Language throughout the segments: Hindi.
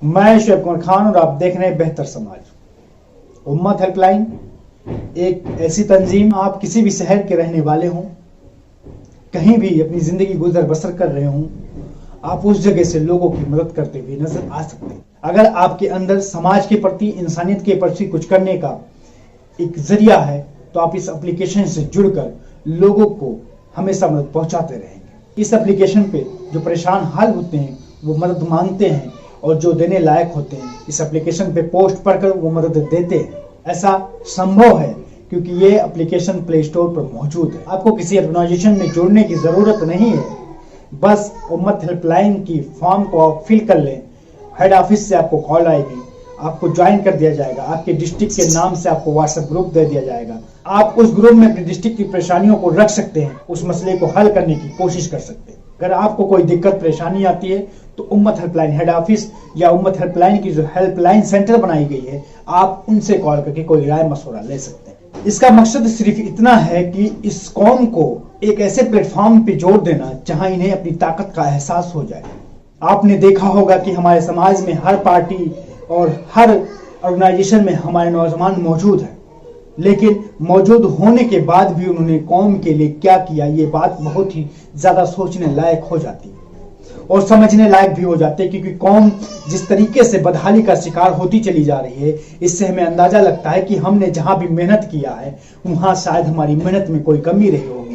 मैं शुएब कुमार खान और आप देख रहे हैं बेहतर समाज। उम्मत हेल्पलाइन एक ऐसी तंजीम, आप किसी भी शहर के रहने वाले हों, कहीं भी अपनी जिंदगी गुजर बसर कर रहे हों, आप उस जगह से लोगों की मदद करते हुए नजर आ सकते हैं। अगर आपके अंदर समाज के प्रति, इंसानियत के प्रति कुछ करने का एक जरिया है तो आप इस एप्लीकेशन से जुड़कर लोगों को हमेशा मदद पहुंचाते रहेंगे। इस एप्लीकेशन पे जो परेशान हाल होते हैं वो मदद मांगते हैं और जो देने लायक होते हैं इस एप्लीकेशन पे पोस्ट पढ़कर वो मदद देते हैं। ऐसा संभव है क्योंकि ये एप्लीकेशन प्ले स्टोर पर मौजूद है। आपको किसी ऑर्गेनाइजेशन में जुड़ने की जरूरत नहीं है, बस उम्मत हेल्पलाइन की फॉर्म को आप फिल कर लें। हेड ऑफिस से आपको कॉल आएगी, आपको ज्वाइन कर दिया जाएगा, आपके डिस्ट्रिक्ट के नाम से आपको व्हाट्सएप ग्रुप दे दिया जाएगा। आप उस ग्रुप में अपने डिस्ट्रिक्ट की परेशानियों को रख सकते हैं, उस मसले को हल करने की कोशिश कर सकते हैं। अगर आपको कोई दिक्कत परेशानी आती है तो उम्मत हेल्पलाइन हेड ऑफिस या उम्मत हेल्पलाइन की जो हेल्पलाइन सेंटर बनाई गई है, आप उनसे कॉल करके कोई राय मशवरा ले सकते हैं। इसका मकसद सिर्फ इतना है कि इस कौम को एक ऐसे प्लेटफॉर्म पे जोड़ देना जहां इन्हें अपनी ताकत का एहसास हो जाए। आपने देखा होगा कि हमारे समाज में हर पार्टी और हर ऑर्गेनाइजेशन में हमारे नौजवान मौजूद हैं, लेकिन मौजूद होने के बाद भी उन्होंने कौम के लिए क्या किया, ये बात बहुत ही ज्यादा सोचने लायक हो जाती है और समझने लायक भी हो जाते हैं। क्योंकि कौम जिस तरीके से बदहाली का शिकार होती चली जा रही है, इससे हमें अंदाजा लगता है कि हमने जहां भी मेहनत किया है वहां शायद हमारी मेहनत में कोई कमी रही होगी,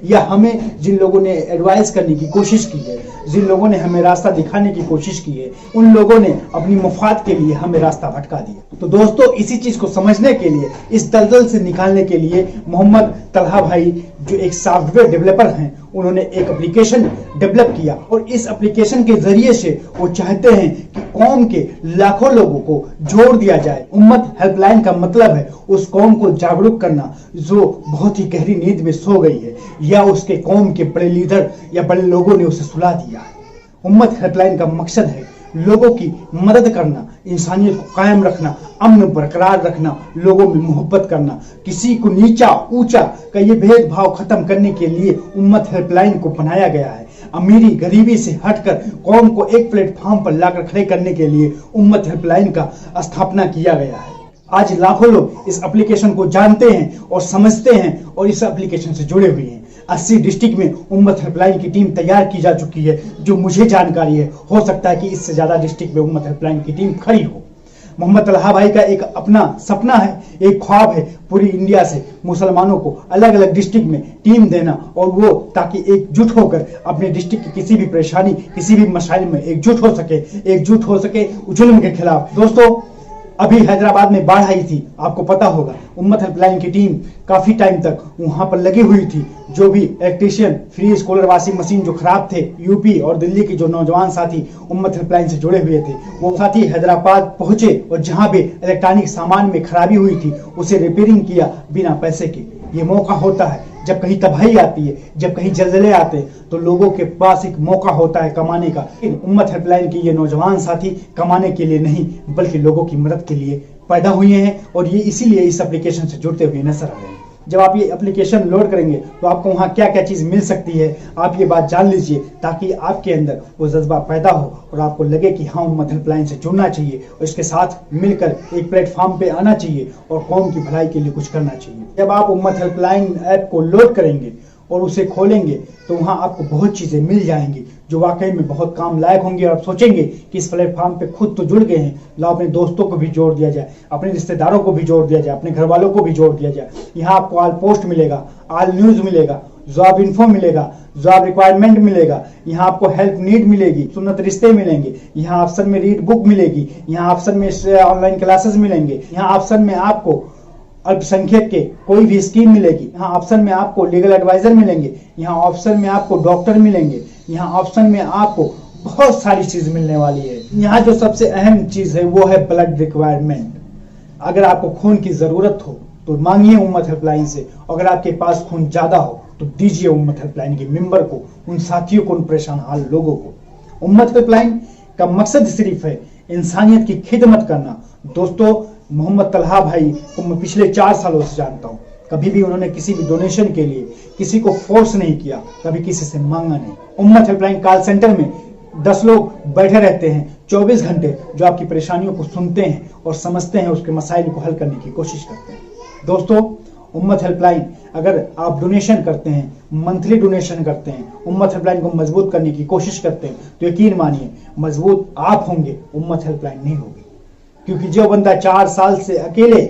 या हमें जिन लोगों ने एडवाइस करने की कोशिश की है, जिन लोगों ने हमें रास्ता दिखाने की कोशिश की है, उन लोगों ने अपनी मुफाद के लिए हमें रास्ता भटका दिया। तो दोस्तों, इसी चीज को समझने के लिए, इस दलदल से निकालने के लिए मोहम्मद तलहा भाई जो एक सॉफ्टवेयर डेवलपर हैं, उन्होंने एक एप्लीकेशन डेवलप किया और इस एप्लीकेशन के जरिए से वो चाहते हैं कि कौम के लाखों लोगों को जोड़ दिया जाए। उम्मत हेल्पलाइन का मतलब है उस कौम को जागरूक करना जो बहुत ही गहरी नींद में सो गई है, या उसके कौम के बड़े लीडर या बड़े लोगों ने उसे सुला दिया है। उम्मत हेल्पलाइन का मकसद है लोगों की मदद करना, इंसानियत को कायम रखना, अमन बरकरार रखना, लोगों में मोहब्बत करना, किसी को नीचा ऊंचा का ये भेदभाव खत्म करने के लिए उम्मत हेल्पलाइन को बनाया गया है। अमीरी गरीबी से हटकर कौम को एक प्लेटफॉर्म पर लाकर खड़े करने के लिए उम्मत हेल्पलाइन का स्थापना किया गया है। आज लाखों लोग इस एप्लीकेशन को जानते हैं और समझते हैं और इस एप्लीकेशन से जुड़े हुए हैं। 80 डिस्ट्रिक्ट में उम्मत हेल्पलाइन की टीम तैयार की जा चुकी है, जो मुझे जानकारी है। हो सकता है कि इससे ज्यादा डिस्ट्रिक्ट में उम्मत हेल्पलाइन की टीम खड़ी हो। मोहम्मद तलहा भाई का एक अपना सपना है, एक ख्वाब है, पूरी इंडिया से मुसलमानों को अलग अलग डिस्ट्रिक्ट में टीम देना, और वो ताकि एकजुट होकर अपने डिस्ट्रिक्ट की किसी भी परेशानी, किसी भी मसाइल में एकजुट हो सके जुल्म के खिलाफ। दोस्तों, अभी हैदराबाद में बाढ़ आई थी, आपको पता होगा। उम्मत हेल्पलाइन की टीम काफी टाइम तक वहां पर लगी हुई थी। जो भी electrician, fridge, cooler, washing machine जो खराब थे, यूपी और दिल्ली के जो नौजवान साथी उम्मत हेल्पलाइन से जुड़े हुए थे, वो साथी हैदराबाद पहुंचे और जहां भी इलेक्ट्रॉनिक सामान में खराबी हुई थी उसे रिपेयरिंग किया बिना पैसे के। ये मौका होता है जब कहीं तबाही आती है, जब कहीं जल्जले आते हैं, तो लोगों के पास एक मौका होता है कमाने का। उम्मत हेल्पलाइन की ये नौजवान साथी कमाने के लिए नहीं बल्कि लोगों की मदद के लिए पैदा हुए हैं और ये इसीलिए इस एप्लीकेशन से जुड़ते हुए नजर आ रहे हैं। जब आप ये एप्लीकेशन लोड करेंगे तो आपको वहां क्या क्या चीज मिल सकती है, आप ये बात जान लीजिए, ताकि आपके अंदर वो जज्बा पैदा हो और आपको लगे कि हाँ, उम्मत हेल्पलाइन से जुड़ना चाहिए और इसके साथ मिलकर एक प्लेटफॉर्म पे आना चाहिए और कौम की भलाई के लिए कुछ करना चाहिए। जब आप उम्मत हेल्पलाइन ऐप को लोड करेंगे और उसे खोलेंगे तो वहां आपको बहुत चीजें मिल जाएंगी जो वाकई में बहुत काम लायक होंगी। और आप सोचेंगे कि इस प्लेटफॉर्म पे खुद तो जुड़ गए हैं, लो अपने दोस्तों को भी जोड़ दिया जाए, अपने रिश्तेदारों को भी जोड़ दिया जाए, अपने घर वालों को भी जोड़ दिया जाए। यहाँ आपको ऑल पोस्ट मिलेगा, ऑल न्यूज मिलेगा, जॉब इन्फो मिलेगा, जॉब रिक्वायरमेंट मिलेगा, यहाँ आपको हेल्प नीड मिलेगी, सुन्नत रिश्ते मिलेंगे, यहाँ ऑप्शन में रीड बुक मिलेगी, यहाँ ऑप्शन में ऑनलाइन क्लासेस मिलेंगे, यहाँ ऑप्शन में आपको अल्पसंख्यक के कोई भी स्कीम मिलेगी, यहाँ ऑप्शन में आपको लीगल एडवाइजर मिलेंगे, यहाँ ऑप्शन में आपको डॉक्टर मिलेंगे, यहाँ ऑप्शन में आपको बहुत सारी चीज मिलने वाली है। यहाँ जो सबसे अहम चीज है वो है ब्लड रिक्वायरमेंट। अगर आपको खून की जरूरत हो तो मांगिए उम्मत हेल्पलाइन से, अगर आपके पास खून ज्यादा हो तो दीजिए उम्मत हेल्पलाइन के मेंबर को, उन साथियों को, उन परेशान हाल लोगों को। उम्मत हेल्पलाइन का मकसद सिर्फ है इंसानियत की खिदमत करना। दोस्तों, मोहम्मद तलहा भाई को मैं पिछले 4 सालों से जानता हूँ। कभी भी उन्होंने किसी भी डोनेशन के लिए किसी को फोर्स नहीं किया, कभी किसी से मांगा नहीं। उम्मत हेल्पलाइन कॉल सेंटर में 10 लोग बैठे रहते हैं, 24 घंटे जो आपकी परेशानियों को सुनते हैं और समझते हैं, उसके मसाइल को हल करने की कोशिश करते हैं। दोस्तों, उम्मत हेल्पलाइन, अगर आप डोनेशन करते हैं, मंथली डोनेशन करते हैं, उम्मत हेल्पलाइन को मजबूत करने की कोशिश करते हैं, तो यकीन मानिए मजबूत आप होंगे, उम्मत हेल्पलाइन नहीं होगी। क्योंकि जो बंदा 4 साल से अकेले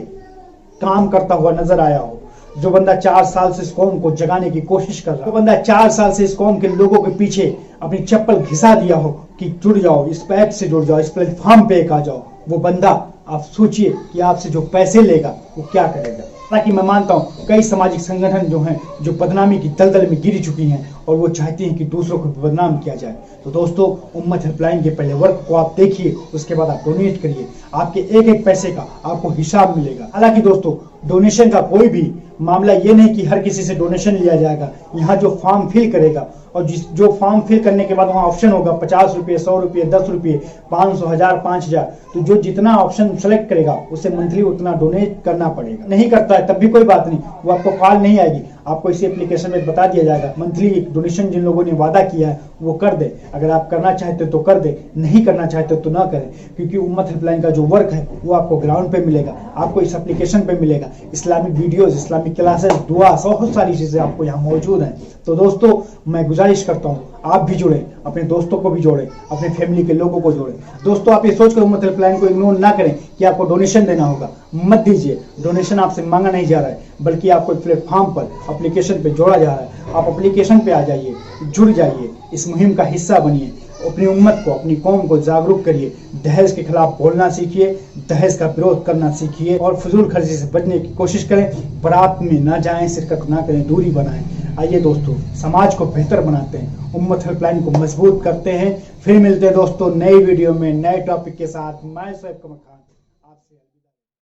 काम करता हुआ नजर आया हो, जो बंदा 4 साल से इस कौम को जगाने की कोशिश कर रहा है, जो बंदा 4 साल से इस कौम के लोगों के पीछे अपनी चप्पल घिसा दिया हो कि जुड़ जाओ, इस ऐप से जुड़ जाओ, इस प्लेटफॉर्म पे एक आ जाओ, वो बंदा आप सोचिए कि आपसे जो पैसे लेगा वो क्या करेगा। हालांकि मैं मानता हूँ कई सामाजिक संगठन जो हैं, जो बदनामी की दलदल में गिरी चुकी हैं और वो चाहती हैं कि दूसरों को बदनाम किया जाए। तो दोस्तों, उम्मत हेल्पलाइन के पहले वर्क को आप देखिए, उसके बाद आप डोनेट करिए, आपके एक एक पैसे का आपको हिसाब मिलेगा। हालांकि दोस्तों, डोनेशन का कोई भी मामला ये नहीं कि हर किसी से डोनेशन लिया जाएगा। यहाँ जो फॉर्म फिल करेगा और जो फॉर्म फिल करने के बाद वहाँ ऑप्शन होगा 50 रुपये, 100 रुपये, 10 रुपये, 500, 1000, 5000, तो जो जितना ऑप्शन सेलेक्ट करेगा उसे मंथली उतना डोनेट करना पड़ेगा। नहीं करता है तब भी कोई बात नहीं, वो आपको कॉल नहीं आएगी, आपको इसी एप्लीकेशन में बता दिया जाएगा मंथली डोनेशन जिन लोगों ने वादा किया है वो कर दे। अगर आप करना चाहते तो कर दे, नहीं करना चाहते तो ना करें। क्योंकि उम्मत हेल्पलाइन का जो वर्क है वो आपको ग्राउंड पे मिलेगा, आपको इस एप्लीकेशन पे मिलेगा। इस्लामिक वीडियोस, इस्लामिक क्लासेस, दुआ, बहुत सारी चीजें आपको यहाँ मौजूद हैं। तो दोस्तों, मैं गुजारिश करता हूँ आप भी जुड़े, अपने दोस्तों को भी जोड़े, अपने फैमिली के लोगों को जोड़े। दोस्तों, आप ये सोचकर उम्मत हेल्पलाइन को इग्नोर ना करें कि आपको डोनेशन देना होगा, मत दीजिए। डोनेशन आपसे मांगा नहीं जा रहा है, बल्कि आपको प्लेटफॉर्म पर, एप्लीकेशन पे जोड़ा जा रहा है। आप एप्लीकेशन पे आ जाइए, जुड़ जाइए, इस मुहिम का हिस्सा बनिए, अपनी उम्मत को, अपनी कौम को जागरूक करिए, दहेज के खिलाफ बोलना सीखिए, दहेज का विरोध करना सीखिए और फजूल खर्ची से बचने की कोशिश करें। बारात में ना जाएं, शिरकत ना करें, दूरी बनाएं। आइए दोस्तों, समाज को बेहतर बनाते हैं, उम्मत हेल्पलाइन को मजबूत करते हैं। फिर मिलते हैं दोस्तों नई वीडियो में, नए टॉपिक के साथ। मैं शोएब कमर खान आपसे